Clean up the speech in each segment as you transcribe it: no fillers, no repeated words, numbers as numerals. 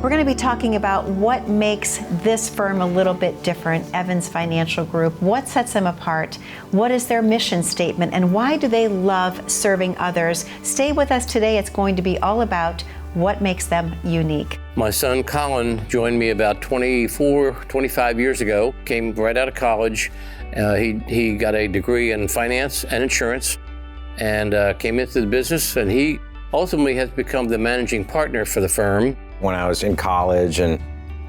We're going to be talking about what makes this firm a little bit different, Evans Financial Group. What sets them apart? What is their mission statement? And why do they love serving others? Stay with us today. It's going to be all about what makes them unique. My son Colin joined me about 25 years ago, came right out of college. He got a degree in finance and insurance and came into the business, and he ultimately has become the managing partner for the firm. When I was in college and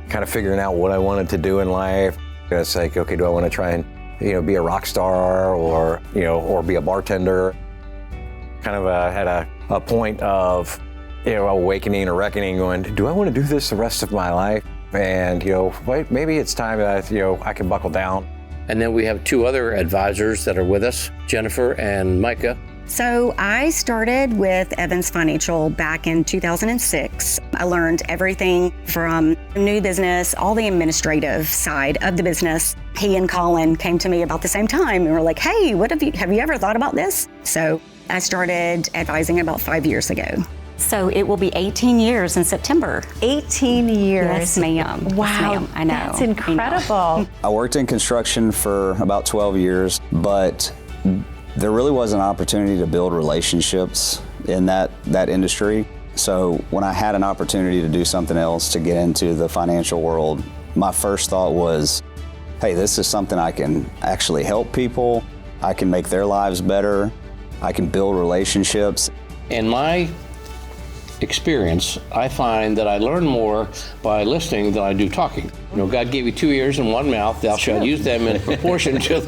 kind of figuring out what I wanted to do in life, it's like, okay, do I want to try and, be a rock star or be a bartender? Kind of had a point of, awakening or reckoning, going, do I want to do this the rest of my life? And, maybe it's time that, I can buckle down. And then we have two other advisors that are with us, Jennifer and Micah. So I started with Evans Financial back in 2006. I learned everything from new business, all the administrative side of the business. He and Colin came to me about the same time and were like, hey, have you ever thought about this? So I started advising about 5 years ago. So it will be 18 years in September. 18 years. Yes, ma'am. Wow, yes, ma'am. I know. That's incredible. I worked in construction for about 12 years, but there really was an opportunity to build relationships in that industry. So when I had an opportunity to do something else, to get into the financial world, my first thought was, hey, this is something I can actually help people. I can make their lives better. I can build relationships. In my experience, I find that I learn more by listening than I do talking. God gave you 2 ears and 1 mouth. Thou shalt use them in proportion to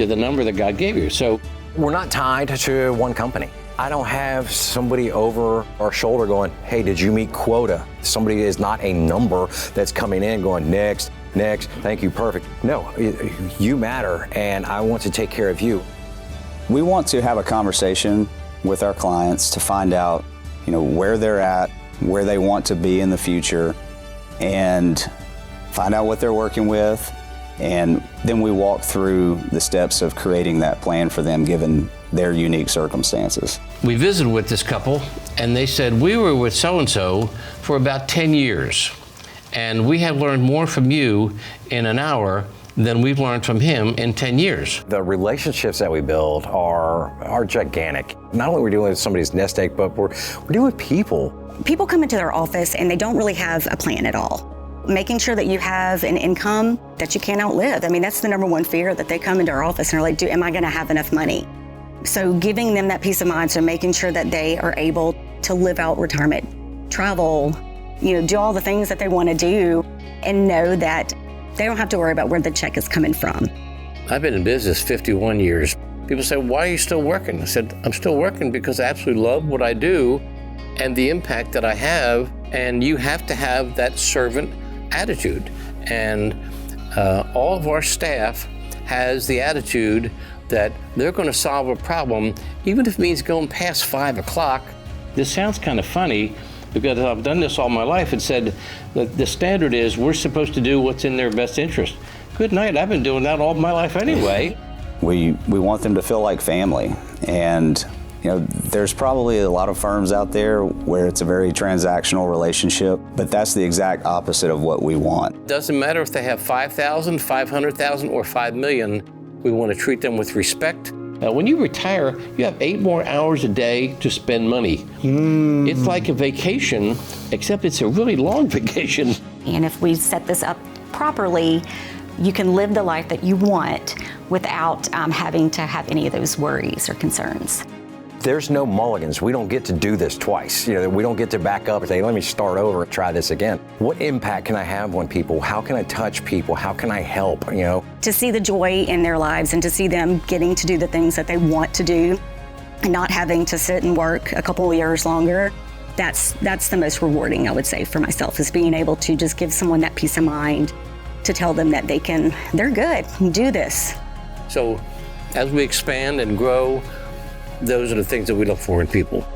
the number that God gave you. So we're not tied to one company. I don't have somebody over our shoulder going, hey, did you meet quota? Somebody is not a number that's coming in going, next, thank you, perfect. No, you matter, and I want to take care of you. We want to have a conversation with our clients to find out where they're at, where they want to be in the future, and find out what they're working with. And then we walk through the steps of creating that plan for them given their unique circumstances. We visited with this couple, and they said, we were with so-and-so for about 10 years, and we have learned more from you in an hour than we've learned from him in 10 years. The relationships that we build are gigantic. Not only are we dealing with somebody's nest egg, but we're dealing with people. People come into their office and they don't really have a plan at all. Making sure that you have an income that you can't outlive. I mean, that's the number one fear, that they come into our office and are like, am I gonna have enough money? So giving them that peace of mind, so making sure that they are able to live out retirement, travel, do all the things that they wanna do, and know that they don't have to worry about where the check is coming from. I've been in business 51 years. People say, why are you still working? I said, I'm still working because I absolutely love what I do and the impact that I have, and you have to have that servant attitude. And all of our staff has the attitude that they're going to solve a problem, even if it means going past 5 o'clock. This sounds kind of funny, because I've done this all my life, and said that the standard is we're supposed to do what's in their best interest. Good night, I've been doing that all my life anyway. We want them to feel like family. And there's probably a lot of firms out there where it's a very transactional relationship, but that's the exact opposite of what we want. Doesn't matter if they have 5,000, 500,000, or 5 million, we want to treat them with respect. When you retire, you have 8 more hours a day to spend money. It's like a vacation, except it's a really long vacation. And if we set this up properly, you can live the life that you want without having to have any of those worries or concerns. There's no mulligans. We don't get to do this twice. We don't get to back up and say, let me start over and try this again. What impact can I have on people? How can I touch people? How can I help, To see the joy in their lives and to see them getting to do the things that they want to do and not having to sit and work a couple of years longer, that's the most rewarding, I would say, for myself, is being able to just give someone that peace of mind, to tell them that they're good, do this. So as we expand and grow, those are the things that we look for in people.